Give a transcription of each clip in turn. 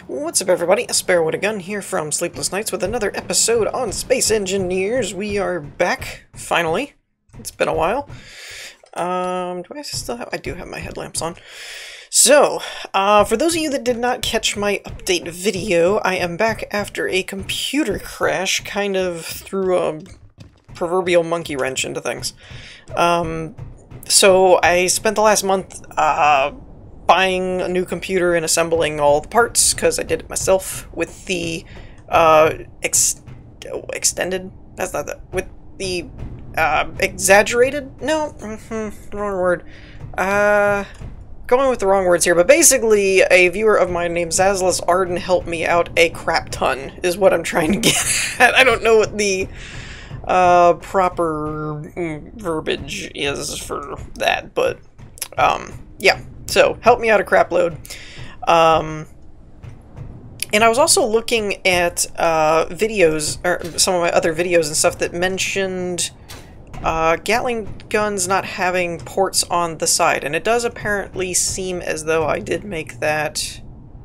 What's up, everybody? A Sparrow with a Gun here from Sleepless Nights with another episode on Space Engineers. We are back, finally. It's been a while. Do I still have... I do have my headlamps on. So, for those of you that did not catch my update video, I am back after a computer crash, kind of threw a proverbial monkey wrench into things. So I spent the last month, buying a new computer and assembling all the parts, because I did it myself with the, extended? That's not that. With the, exaggerated? No, wrong word. Going with the wrong words here, but basically, a viewer of mine named Zazlus Arden helped me out a crap ton, is what I'm trying to get at. I don't know what the, proper verbiage is for that, but, yeah. So, help me out a crap load. And I was also looking at videos, or some of my other videos and stuff that mentioned Gatling guns not having ports on the side. And it does apparently seem as though I did make that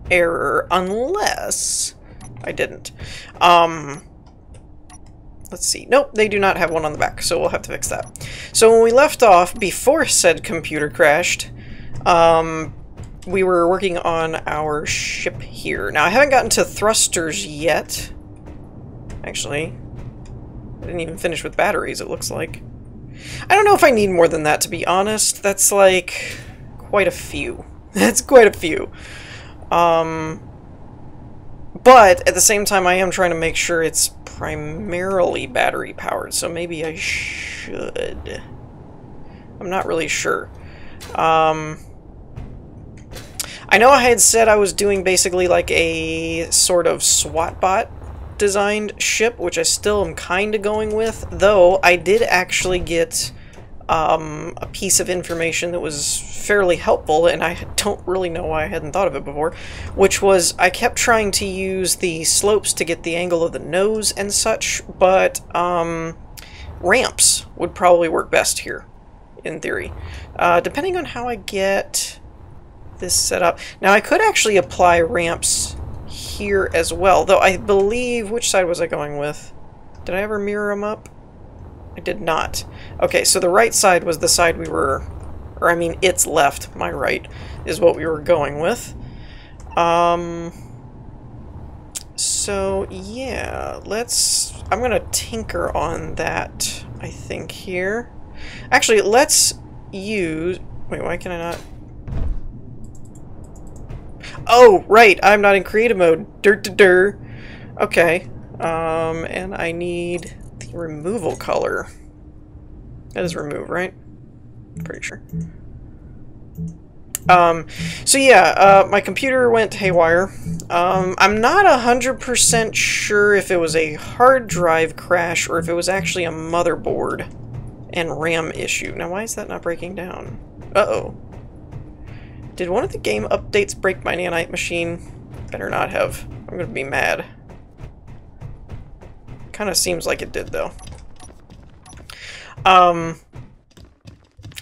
error, unless I didn't. Let's see. Nope, they do not have one on the back, so we'll have to fix that. So when we left off, before said computer crashed, we were working on our ship here. Now, I haven't gotten to thrusters yet. Actually, I didn't even finish with batteries, it looks like. I don't know if I need more than that, to be honest. That's, like, quite a few. That's quite a few. But, at the same time, I am trying to make sure it's primarily battery-powered, so maybe I should. I'm not really sure. I know I had said I was doing basically like a sort of SWAT bot designed ship, which I still am kind of going with, though I did actually get a piece of information that was fairly helpful, and I don't really know why I hadn't thought of it before, which was I kept trying to use the slopes to get the angle of the nose and such, but ramps would probably work best here, in theory. Depending on how I get this set up. Now, I could actually apply ramps here as well, though I believe... Which side was I going with? Did I ever mirror them up? I did not. Okay, so the right side was the side we were... Or, I mean, its left, my right, is what we were going with. So, yeah, let's... I'm gonna tinker on that, I think, here. Actually, let's use... Wait, why can I not... Oh, right, I'm not in creative mode. Okay. And I need the removal color. That is remove, right? Pretty sure. So yeah, my computer went haywire. I'm not 100% sure if it was a hard drive crash or if it was actually a motherboard and RAM issue. Now, why is that not breaking down? Uh-oh. Did one of the game updates break my nanite machine? Better not have. I'm gonna be mad. Kinda seems like it did, though. Oh,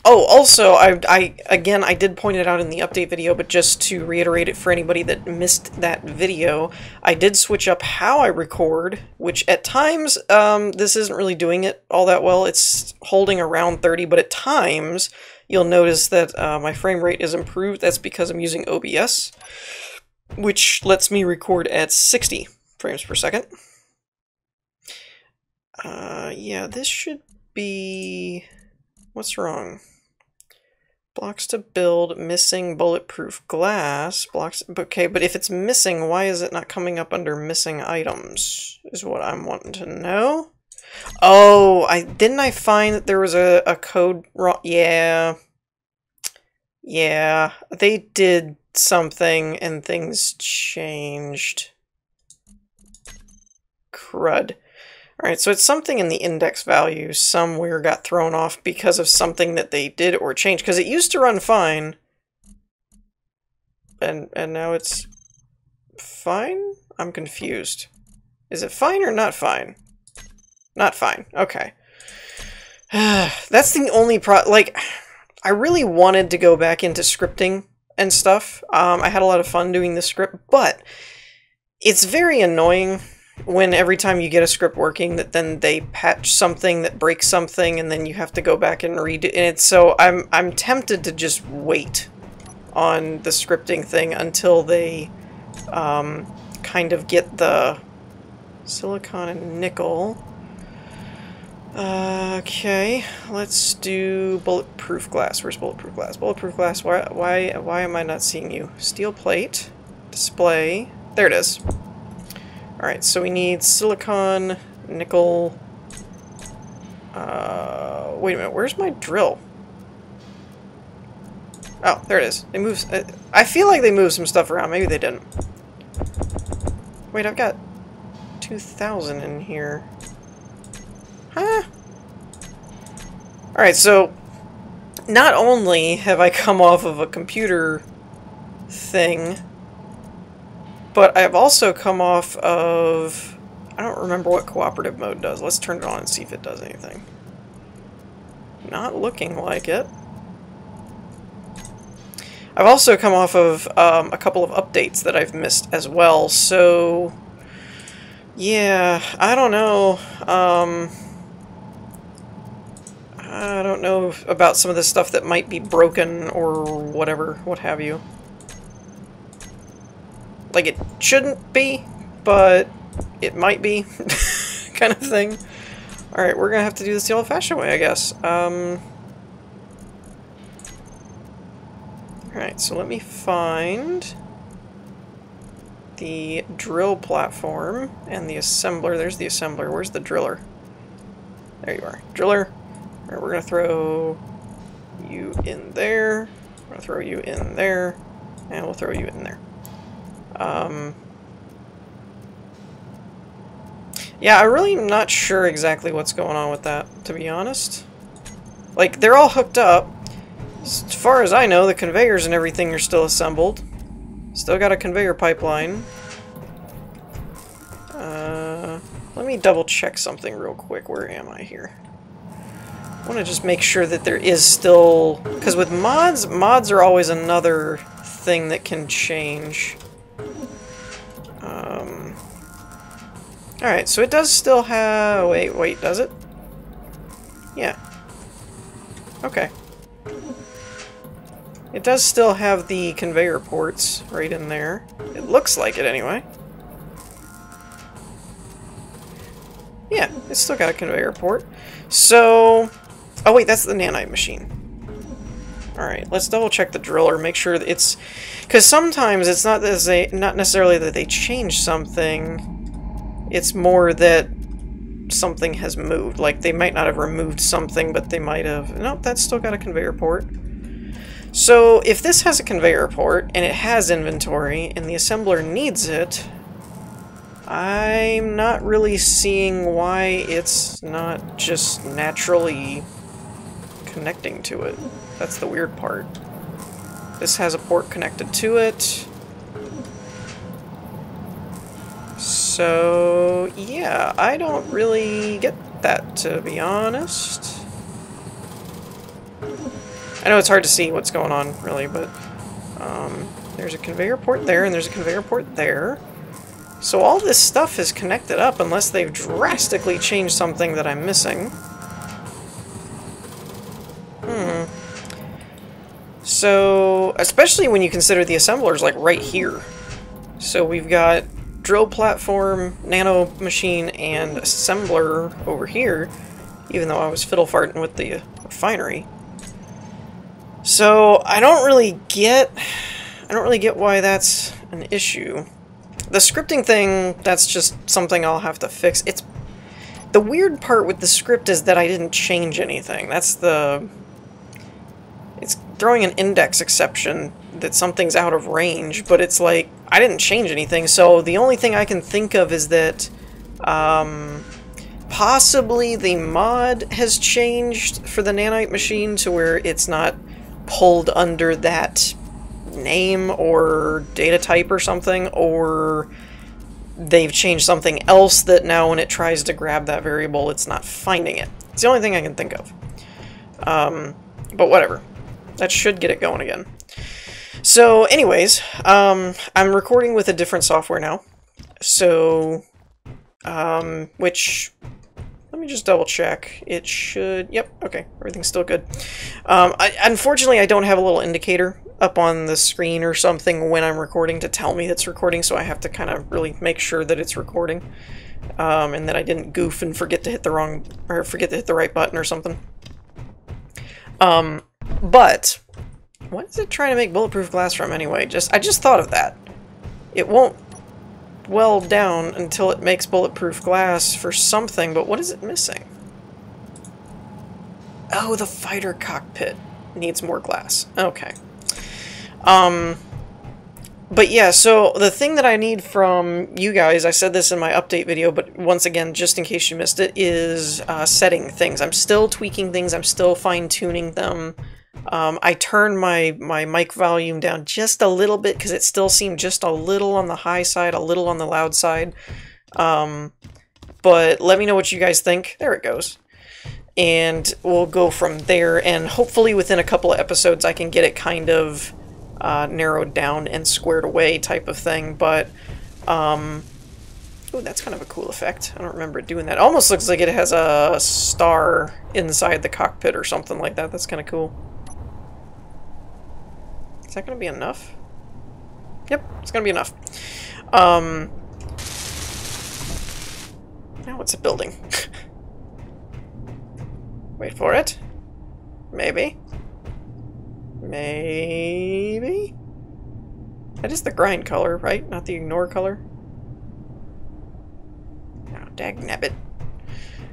also, again, I did point it out in the update video, but just to reiterate it for anybody that missed that video, I did switch up how I record, which at times, this isn't really doing it all that well. It's holding around 30, but at times... You'll notice that my frame rate is improved. That's because I'm using OBS, which lets me record at 60 frames per second. Yeah, this should be... What's wrong? Blocks to build, missing bulletproof glass. Blocks... Okay, but if it's missing, why is it not coming up under missing items? Is what I'm wanting to know. Oh, didn't I find that there was a code wrong? Yeah. Yeah, they did something and things changed. Crud. Alright, so it's something in the index value somewhere got thrown off because of something that they did or changed. Because it used to run fine. And now it's fine? I'm confused. Is it fine or not fine? Not fine. Okay. That's the only like, I really wanted to go back into scripting and stuff. I had a lot of fun doing the script, but it's very annoying when every time you get a script working that then they patch something that breaks something and then you have to go back and redo it. So I'm tempted to just wait on the scripting thing until they kind of get the silicon and nickel. Okay, let's do bulletproof glass. Where's bulletproof glass? Bulletproof glass, why am I not seeing you? Steel plate, display, there it is. Alright, so we need silicon, nickel, wait a minute, where's my drill? Oh, there it is. They moved, I feel like they moved some stuff around, maybe they didn't. Wait, I've got 2,000 in here. Huh? Alright, so not only have I come off of a computer thing, but I've also come off of... I don't remember what cooperative mode does. Let's turn it on and see if it does anything. Not looking like it. I've also come off of a couple of updates that I've missed as well, so... yeah, I don't know. I don't know about some of the stuff that might be broken or whatever, what have you. Like, it shouldn't be, but it might be, kind of thing. Alright, we're gonna have to do this the old-fashioned way, I guess. Alright, so let me find the drill platform and the assembler. There's the assembler. Where's the driller? There you are. Driller. Alright, we're gonna throw you in there. We're gonna throw you in there. And we'll throw you in there. Yeah, I really am not sure exactly what's going on with that, to be honest. Like, they're all hooked up. As far as I know, the conveyors and everything are still assembled. Still got a conveyor pipeline. Let me double check something real quick. Where am I here? I want to just make sure that there is still... because with mods are always another thing that can change. Alright, so it does still have... wait, does it? Yeah. Okay. It does still have the conveyor ports right in there. It looks like it anyway. Yeah, it's still got a conveyor port. So... oh wait, that's the nanite machine. Alright, let's double check the driller, make sure that it's... because sometimes it's not that not necessarily that they change something, it's more that something has moved. Like, they might not have removed something, but they might have... nope, that's still got a conveyor port. So, if this has a conveyor port, and it has inventory, and the assembler needs it, I'm not really seeing why it's not just naturally connecting to it. That's the weird part. This has a port connected to it. So, yeah, I don't really get that, to be honest. I know it's hard to see what's going on, really, but there's a conveyor port there, and there's a conveyor port there. So all this stuff is connected up, unless they've drastically changed something that I'm missing. So, especially when you consider the assemblers, like, right here. So we've got drill platform, nano machine, and assembler over here, even though I was fiddle-farting with the refinery. So, I don't really get why that's an issue. The scripting thing, that's just something I'll have to fix. It's... the weird part with the script is that I didn't change anything. That's the... it's throwing an index exception that something's out of range, but it's like, I didn't change anything, so the only thing I can think of is that possibly the mod has changed for the nanite machine to where it's not pulled under that name or data type or something, or they've changed something else that now when it tries to grab that variable, it's not finding it. It's the only thing I can think of. But whatever. That should get it going again. So anyways, I'm recording with a different software now. So, which, let me just double check. It should, yep, okay, everything's still good. Unfortunately, I don't have a little indicator up on the screen or something when I'm recording to tell me it's recording, so I have to kind of really make sure that it's recording. And that I didn't goof and forget to hit the right button or something. But what is it trying to make bulletproof glass from anyway? I just thought of that. It won't weld down until it makes bulletproof glass for something, but what is it missing? Oh, the fighter cockpit needs more glass. Okay. But yeah, so the thing that I need from you guys, I said this in my update video, but once again, just in case you missed it, is setting things. I'm still tweaking things, I'm still fine-tuning them. I turned my mic volume down just a little bit because it still seemed just a little on the high side, a little on the loud side. But let me know what you guys think. There it goes. And we'll go from there, and hopefully within a couple of episodes I can get it kind of narrowed down and squared away type of thing, but oh, that's kind of a cool effect. I don't remember doing that. It almost looks like it has a star inside the cockpit or something like that. That's kind of cool. Is that going to be enough? Yep, it's going to be enough. Now what's it building? Wait for it. Maybe. Maybe? That is the grind color, right? Not the ignore color? Oh, dagnabbit.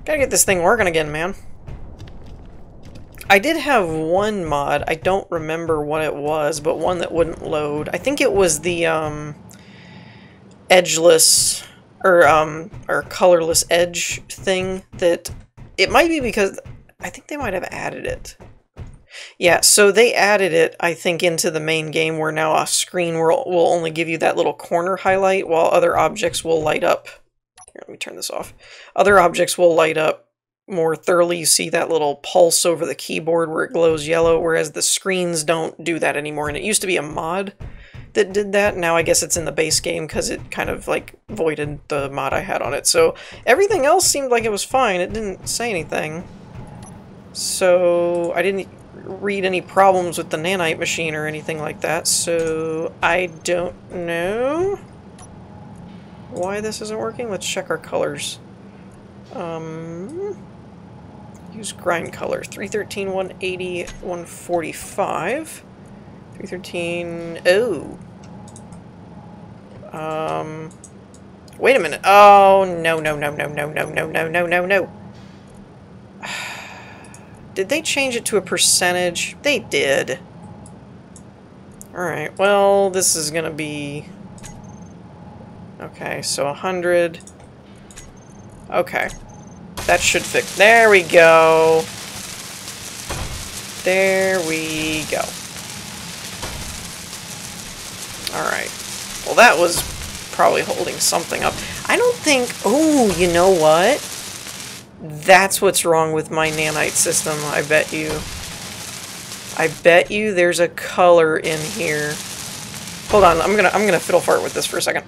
Gotta get this thing working again, man. I did have one mod, I don't remember what it was, but one that wouldn't load. I think it was the, edgeless, or colorless edge thing that... It might be because... I think they might have added it. Yeah, so they added it, I think, into the main game where now a screen will only give you that little corner highlight while other objects will light up. Here, let me turn this off. Other objects will light up more thoroughly. You see that little pulse over the keyboard where it glows yellow, whereas the screens don't do that anymore. And it used to be a mod that did that. Now I guess it's in the base game because it kind of like voided the mod I had on it. So everything else seemed like it was fine. It didn't say anything. So I didn't read any problems with the nanite machine or anything like that, so I don't know why this isn't working. Let's check our colors. Use grind color. 313, 180, 145. 313, oh. Wait a minute. Oh, no. Did they change it to a percentage? They did. Alright, well, this is gonna be... Okay, so 100. Okay. That should fix... There we go! There we go. Alright. Well, that was probably holding something up. I don't think... Oh, you know what? That's what's wrong with my nanite system, I bet you. I bet you there's a color in here. Hold on, I'm gonna fiddle fart with this for a second.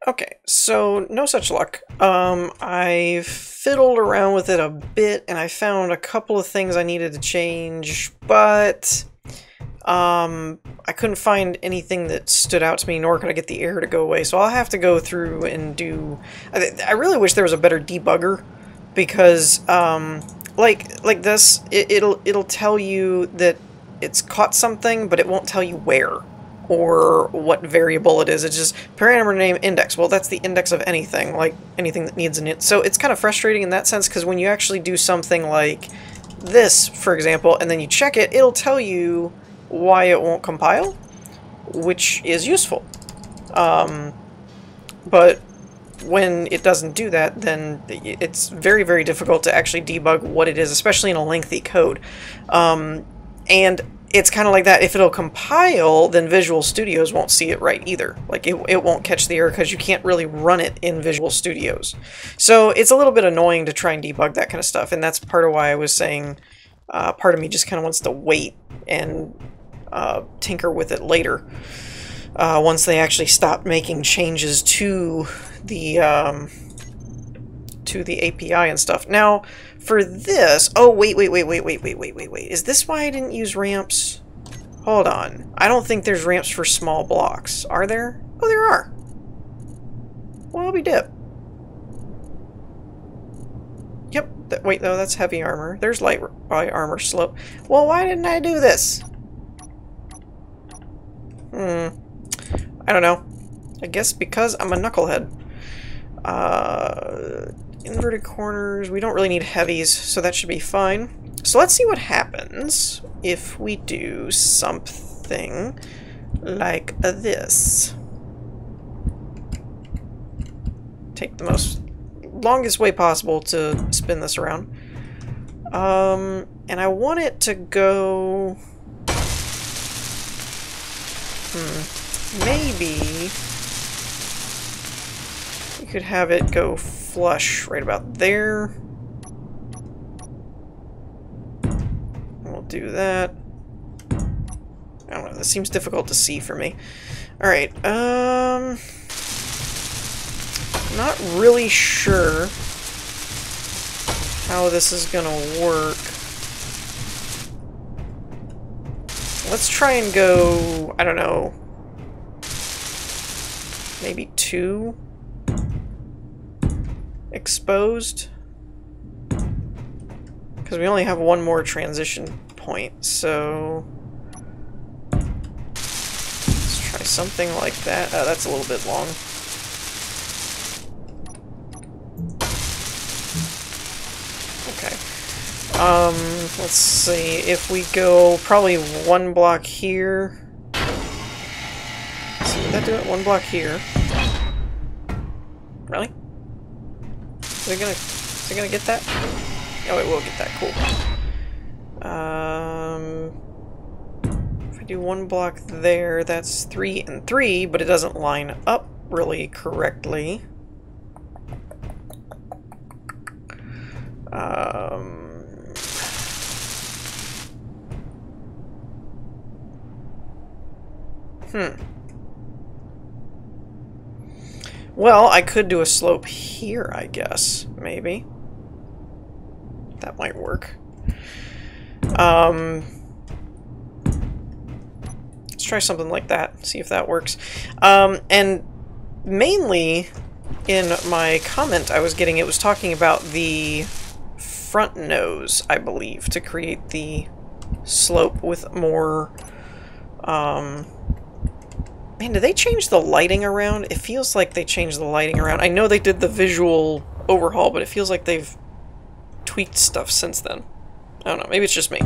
Okay, so no such luck. I fiddled around with it a bit and I found a couple of things I needed to change, but I couldn't find anything that stood out to me, nor could I get the error to go away, so I'll have to go through and do... I really wish there was a better debugger, because, like this, it'll tell you that it's caught something, but it won't tell you where, or what variable it is. It's just parameter name index. Well, that's the index of anything, like anything that needs an int. So it's kind of frustrating in that sense, because when you actually do something like this, for example, and then you check it, it'll tell you why it won't compile, which is useful. But when it doesn't do that, then it's very, very difficult to actually debug what it is, especially in a lengthy code. And it's kind of like that. If it'll compile, then Visual Studios won't see it right either. Like, it won't catch the error because you can't really run it in Visual Studios. So it's a little bit annoying to try and debug that kind of stuff, and that's part of why I was saying part of me just kind of wants to wait and tinker with it later. once they actually stopped making changes to the API and stuff. Now, for this... Oh, wait. Is this why I didn't use ramps? Hold on. I don't think there's ramps for small blocks. Are there? Oh, there are. Well, I'll be dip. Yep. Wait, though, that's heavy armor. There's light armor slope. Well, why didn't I do this? I don't know. I guess because I'm a knucklehead. Inverted corners. We don't really need heavies, so that should be fine. So let's see what happens if we do something like this. Take the longest way possible to spin this around. And I want it to go... Maybe we could have it go flush right about there. We'll do that. I don't know, this seems difficult to see for me. Alright, not really sure how this is gonna work. Let's try and go, I don't know, maybe 2 exposed? Because we only have one more transition point, so let's try something like that. That's a little bit long. Okay. Let's see, if we go probably 1 block here. Let's see, would that do it? 1 block here. Really? Is it gonna get that? Oh, it will get that. Cool. If I do 1 block there, that's 3 and 3, but it doesn't line up really correctly. Well, I could do a slope here, I guess. Maybe. That might work. Let's try something like that. See if that works. And mainly, in my comment I was getting, it was talking about the front nose, I believe, to create the slope with more... Man, did they change the lighting around? It feels like they changed the lighting around. I know they did the visual overhaul, but it feels like they've tweaked stuff since then. I don't know, maybe it's just me.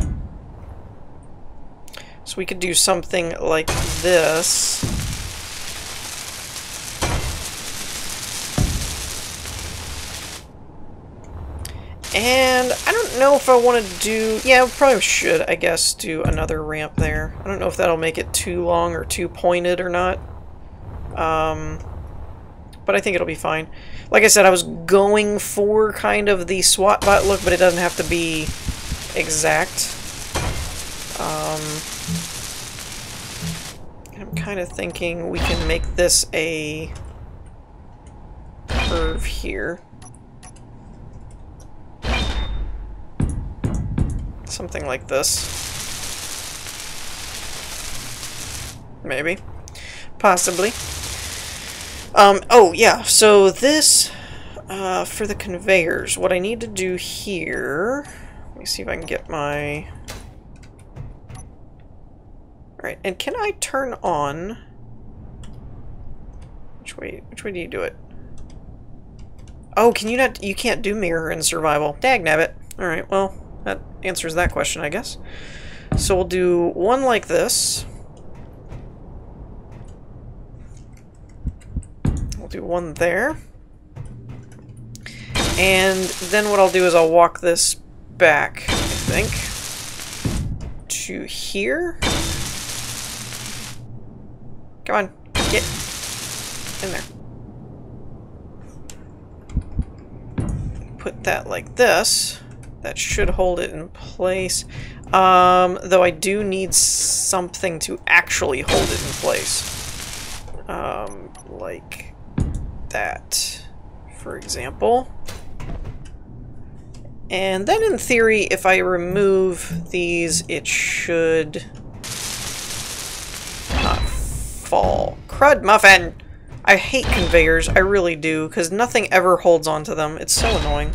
So we could do something like this. And I don't know if I want to do... Yeah, I probably should, I guess, do another ramp there. I don't know if that'll make it too long or too pointed or not. But I think it'll be fine. Like I said, I was going for kind of the SWAT bot look, but it doesn't have to be exact. I'm kind of thinking we can make this a curve here. Something like this. Maybe. Possibly. Oh, yeah, so this, for the conveyors, what I need to do here... Let me see if I can get my... Alright, and can I turn on... Which way do you do it? Oh, can you not... You can't do mirror in survival. Dagnabbit. Alright, well... That answers that question, I guess. So we'll do one like this. We'll do one there. And then what I'll do is I'll walk this back, I think, to here. Come on, get in there. Put that like this. That should hold it in place. Though I do need something to actually hold it in place. like that, for example. And then in theory, if I remove these, it should not fall. Crud muffin! I hate conveyors, I really do, because nothing ever holds onto them. It's so annoying.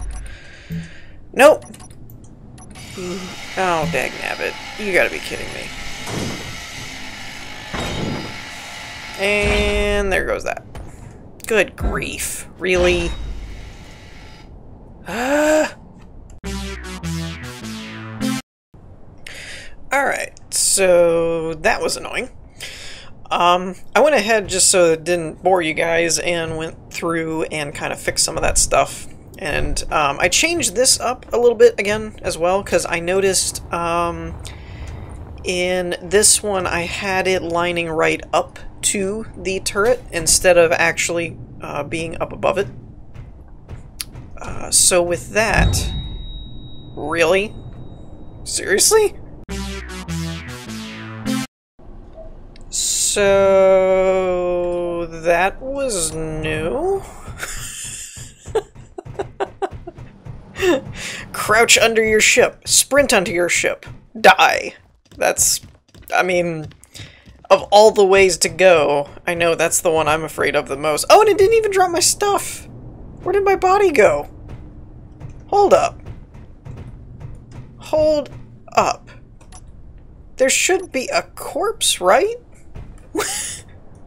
Nope! Oh, dagnabbit. You gotta be kidding me. And there goes that. Good grief. Really? Alright, so that was annoying. I went ahead just so it didn't bore you guys and went through and kind of fixed some of that stuff. And I changed this up a little bit again as well, because I noticed in this one I had it lining right up to the turret instead of actually being up above it. So with that... Really? Seriously? So... that was new? Crouch under your ship. Sprint onto your ship. Die. That's... I mean... Of all the ways to go, I know that's the one I'm afraid of the most. Oh, and it didn't even drop my stuff! Where did my body go? Hold up. Hold up. There should be a corpse, right?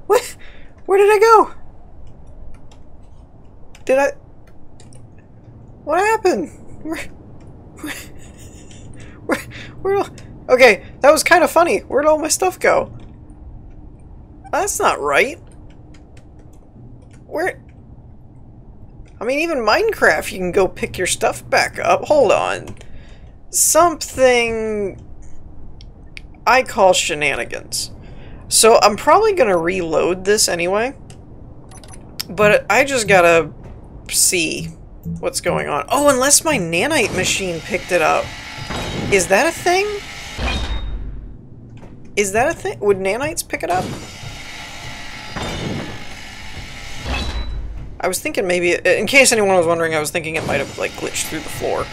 What? Where did I go? Did I... What happened? Where okay, that was kind of funny. Where'd all my stuff go? That's not right. Where... I mean, even Minecraft, you can go pick your stuff back up. Hold on. Something I call shenanigans. So I'm probably gonna reload this anyway. But I just gotta see what's going on. Oh, unless my nanite machine picked it up. Is that a thing? Is that a thing? Would nanites pick it up? I was thinking maybe, in case anyone was wondering, I was thinking it might have like glitched through the floor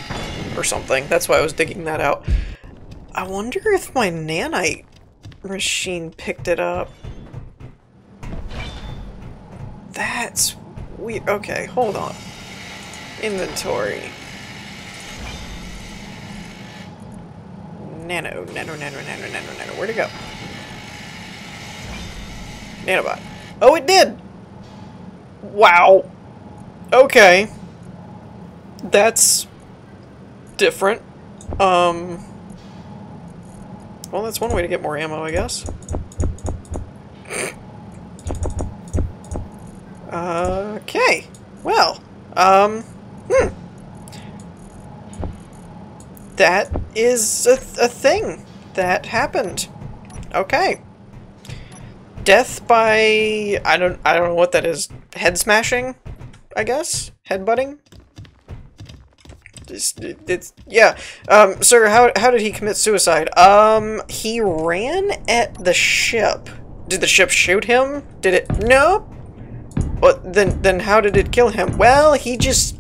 or something. That's why I was digging that out. I wonder if my nanite machine picked it up. That's weird. Okay, hold on. Inventory. Nano. Where'd it go? Nanobot. Oh, it did! Wow. Okay. That's different. Well, that's one way to get more ammo, I guess. Okay. Well, that is a thing that happened. Okay. Death by... I don't know what that is. Head smashing, I guess? Headbutting? Yeah. Sir, how did he commit suicide? He ran at the ship. Did the ship shoot him? Did it? No. Well, then how did it kill him? Well, he just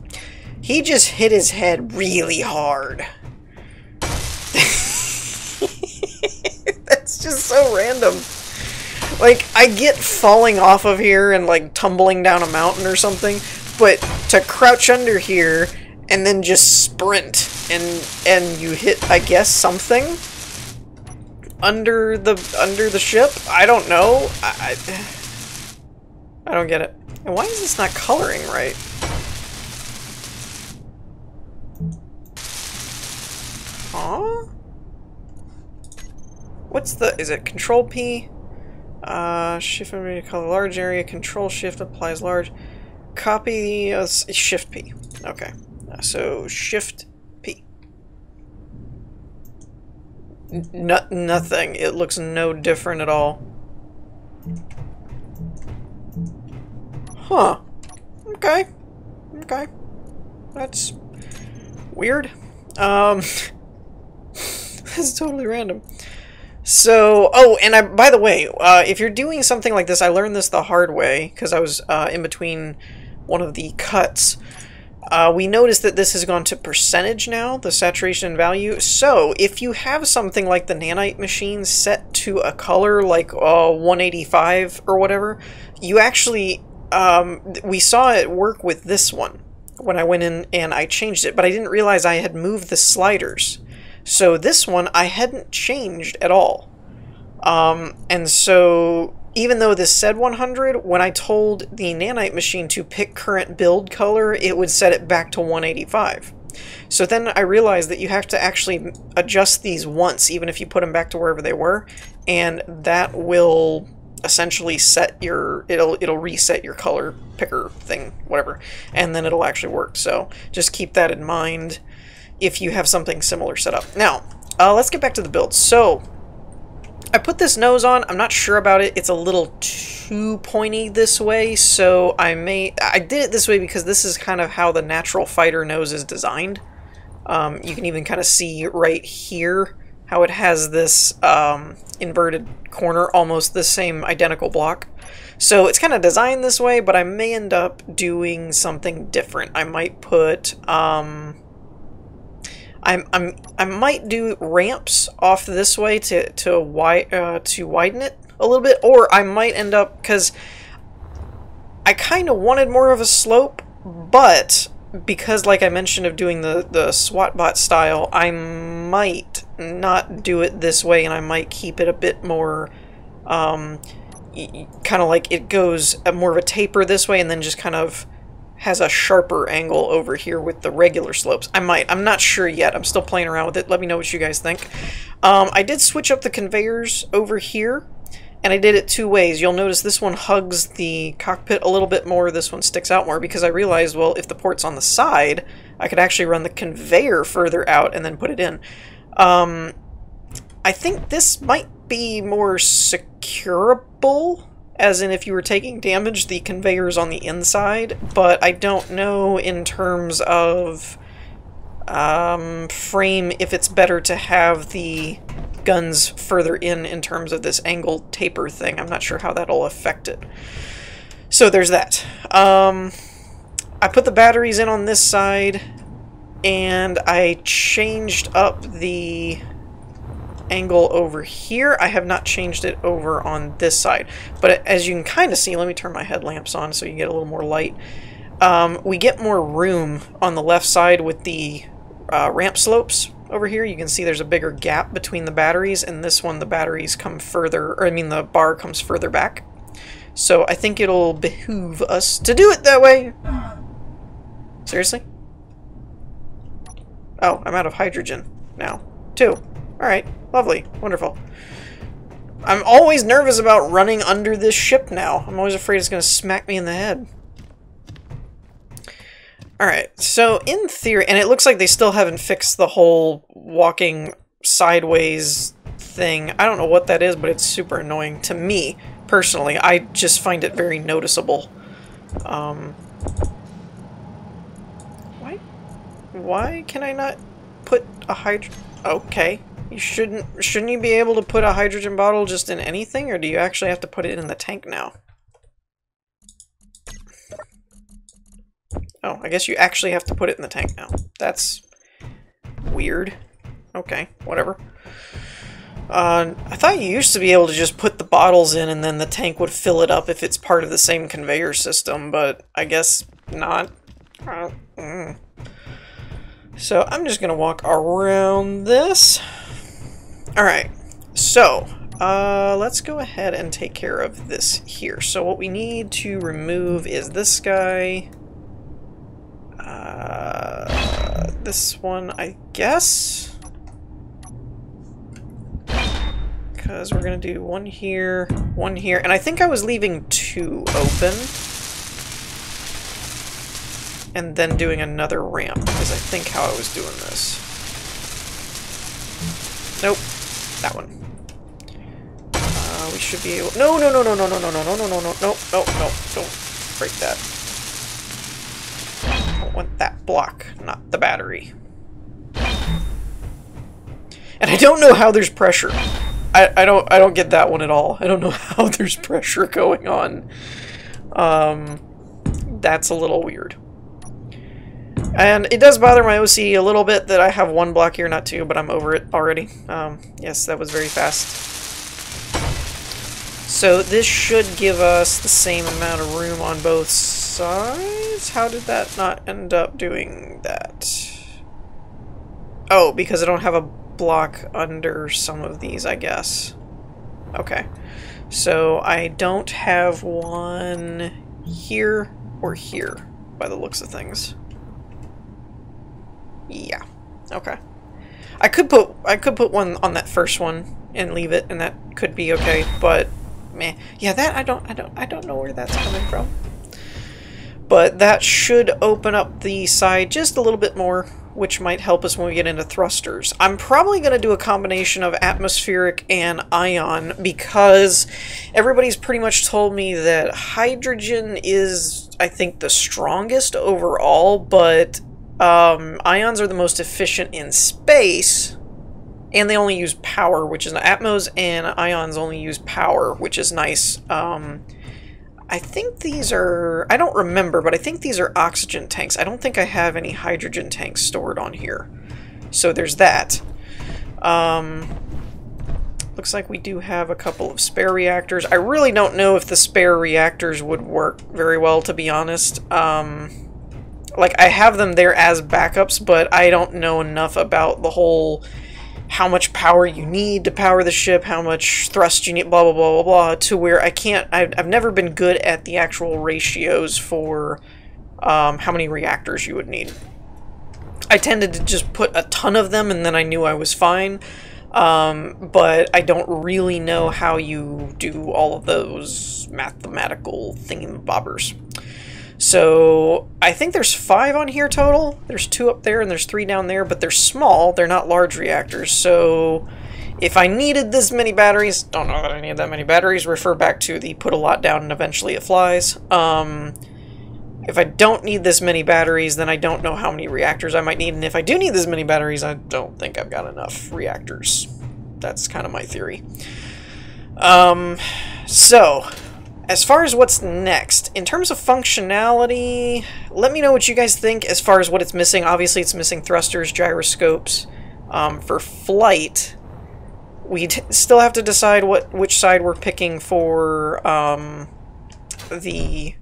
hit his head really hard. That's just so random. Like, I get falling off of here and, like, tumbling down a mountain or something, but to crouch under here and then just sprint and you hit, I guess, something under the ship? I don't know. I don't get it. And why is this not coloring right? Huh? What's the... Is it Control P? Shift to color large area. Control Shift applies large. Copy... Shift P. Okay. So, Shift P. Nothing. It looks no different at all. Huh. Okay. Okay. That's weird. That's totally random. So, oh, and by the way, if you're doing something like this, I learned this the hard way because I was in between one of the cuts. We noticed that this has gone to percentage now, the saturation value. So, if you have something like the nanite machine set to a color like 185 or whatever, you actually, we saw it work with this one when I went in and I changed it, but I didn't realize I had moved the sliders. So this one I hadn't changed at all. And so even though this said 100, when I told the nanite machine to pick current build color, it would set it back to 185. So then I realized that you have to actually adjust these once, even if you put them back to wherever they were, and that will essentially set your, it'll reset your color picker thing, whatever, and then it'll actually work. So just keep that in mind if you have something similar set up. Now, let's get back to the build. So I put this nose on. I'm not sure about it. It's a little too pointy this way, so I did it this way because this is kind of how the natural fighter nose is designed. You can even kind of see right here how it has this inverted corner, almost the same identical block. So it's kind of designed this way, but I may end up doing something different. I might put I might do ramps off this way to widen it a little bit, or I might end up, because I kind of wanted more of a slope, but because, like I mentioned, of doing the SWATbot style, I might not do it this way, and I might keep it a bit more, kind of like it goes more of a taper this way, and then just kind of has a sharper angle over here with the regular slopes. I'm not sure yet. I'm still playing around with it. Let me know what you guys think. I did switch up the conveyors over here, and I did it two ways. You'll notice this one hugs the cockpit a little bit more, this one sticks out more, because I realized, well, if the port's on the side, I could actually run the conveyor further out and then put it in. I think this might be more securable, as in if you were taking damage, the conveyor's on the inside, but I don't know in terms of frame if it's better to have the guns further in terms of this angled taper thing. I'm not sure how that'll affect it. So there's that. I put the batteries in on this side, and I changed up the angle over here. I have not changed it over on this side, but as you can kind of see, let me turn my headlamps on so you get a little more light. We get more room on the left side with the ramp slopes over here. You can see there's a bigger gap between the batteries, and this one the batteries come further, or I mean the bar comes further back. So I think it'll behoove us to do it that way. Seriously? Oh, I'm out of hydrogen now, too. Alright, lovely, wonderful. I'm always nervous about running under this ship now. I'm always afraid it's going to smack me in the head. Alright, so in theory, and it looks like they still haven't fixed the whole walking sideways thing. I don't know what that is, but it's super annoying to me, personally. I just find it very noticeable. Why can I not put a hydrogen... Okay. Shouldn't you be able to put a hydrogen bottle just in anything, or do you actually have to put it in the tank now? Oh, I guess you actually have to put it in the tank now. That's weird. Okay, whatever. I thought you used to be able to just put the bottles in and then the tank would fill it up if it's part of the same conveyor system, but I guess not. So I'm just gonna walk around this. Alright, so let's go ahead and take care of this here. So what we need to remove is this guy. This one, I guess. Because we're going to do one here, and I think I was leaving two open. And then doing another ramp, is I think how I was doing this. Nope, that one. We should be able... No, don't break that. I want that block, not the battery. And I don't know how there's pressure. I don't get that one at all. I don't know how there's pressure going on. That's a little weird. And it does bother my OCD a little bit that I have one block here, not two, but I'm over it already. Yes, that was very fast. So this should give us the same amount of room on both sides. How did that not end up doing that? Oh, because I don't have a block under some of these, I guess. Okay. So I don't have one here or here, by the looks of things. Yeah. Okay. I could put one on that first one and leave it, and that could be okay, but meh. Yeah, that I don't know where that's coming from. But that should open up the side just a little bit more, which might help us when we get into thrusters. I'm probably going to do a combination of atmospheric and ion because everybody's pretty much told me that hydrogen is, I think, the strongest overall, but ions are the most efficient in space, and they only use power, which is Atmos, and ions only use power, which is nice. I think these are, I don't remember, but I think these are oxygen tanks. I don't think I have any hydrogen tanks stored on here. So there's that. Looks like we do have a couple of spare reactors. I really don't know if the spare reactors would work very well, to be honest. Like, I have them there as backups, but I don't know enough about the whole how much power you need to power the ship, how much thrust you need, blah, blah, blah, blah, blah, to where I can't, I've never been good at the actual ratios for how many reactors you would need. I tended to just put a ton of them and then I knew I was fine, but I don't really know how you do all of those mathematical thingamabobbers. So I think there's 5 on here total. There's 2 up there and there's 3 down there, but they're small. They're not large reactors. So if I needed this many batteries, don't know that I need that many batteries, refer back to the put a lot down and eventually it flies. If I don't need this many batteries, then I don't know how many reactors I might need. And if I do need this many batteries, I don't think I've got enough reactors. That's kind of my theory. So as far as what's next, in terms of functionality, let me know what you guys think as far as what it's missing. Obviously, it's missing thrusters, gyroscopes. For flight, we still have to decide which side we're picking for the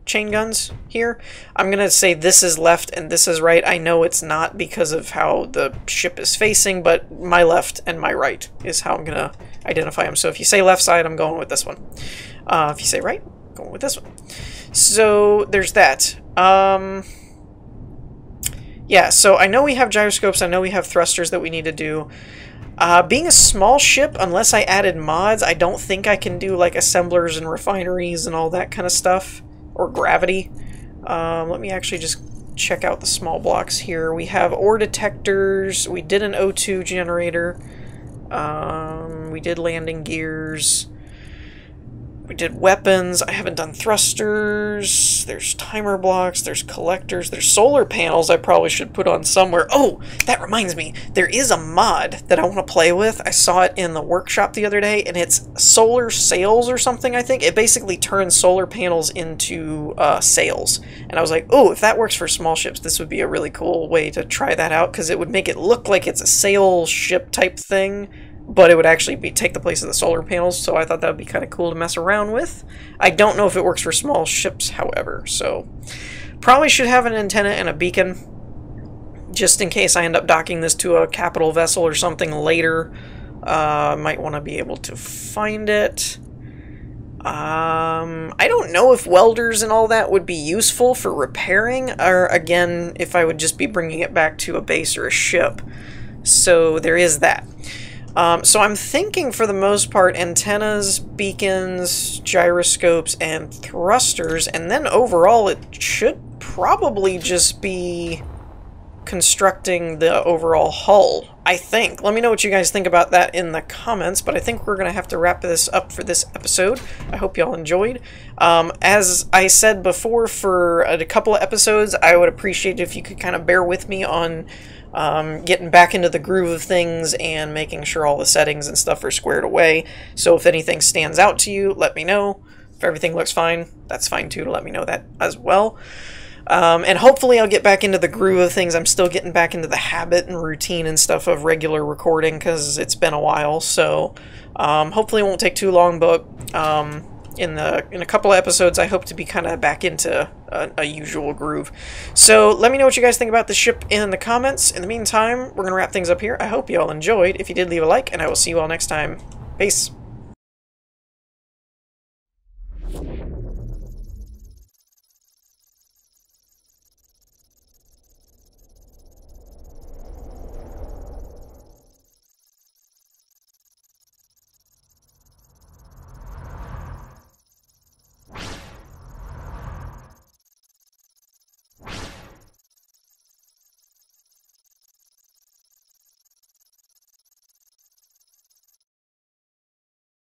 chain guns here. I'm going to say this is left and this is right. I know it's not because of how the ship is facing, but my left and my right is how I'm going to identify them. So if you say left side, I'm going with this one. If you say right, I'm going with this one. So there's that. Yeah, so I know we have gyroscopes, I know we have thrusters that we need to do. Being a small ship, unless I added mods, I don't think I can do like assemblers and refineries and all that kind of stuff. Or gravity. Let me actually just check out the small blocks here. We have ore detectors, we did an O2 generator, we did landing gears, we did weapons. I haven't done thrusters. There's timer blocks. There's collectors. There's solar panels I probably should put on somewhere. Oh, that reminds me. There is a mod that I want to play with. I saw it in the workshop the other day, and it's solar sails or something, I think. It basically turns solar panels into sails. And I was like, oh, if that works for small ships, this would be a really cool way to try that out, because it would make it look like it's a sail ship type thing, but it would actually take the place of the solar panels, so I thought that would be kind of cool to mess around with. I don't know if it works for small ships, however, so probably should have an antenna and a beacon, just in case I end up docking this to a capital vessel or something later. Might want to be able to find it. I don't know if welders and all that would be useful for repairing, or again, if I would just be bringing it back to a base or a ship. So there is that. So I'm thinking for the most part antennas, beacons, gyroscopes, and thrusters, and then overall it should probably just be constructing the overall hull, I think. Let me know what you guys think about that in the comments, but I think we're going to have to wrap this up for this episode. I hope y'all enjoyed. As I said before, for a couple of episodes, I would appreciate it if you could kind of bear with me on getting back into the groove of things and making sure all the settings and stuff are squared away. So if anything stands out to you, let me know. If everything looks fine, that's fine too, to let me know that as well. And hopefully I'll get back into the groove of things. I'm still getting back into the habit and routine and stuff of regular recording because it's been a while. So hopefully it won't take too long, but in a couple of episodes I hope to be kind of back into a usual groove. So let me know what you guys think about the ship in the comments. In the meantime, we're going to wrap things up here. I hope you all enjoyed. If you did, leave a like, and I will see you all next time. Peace.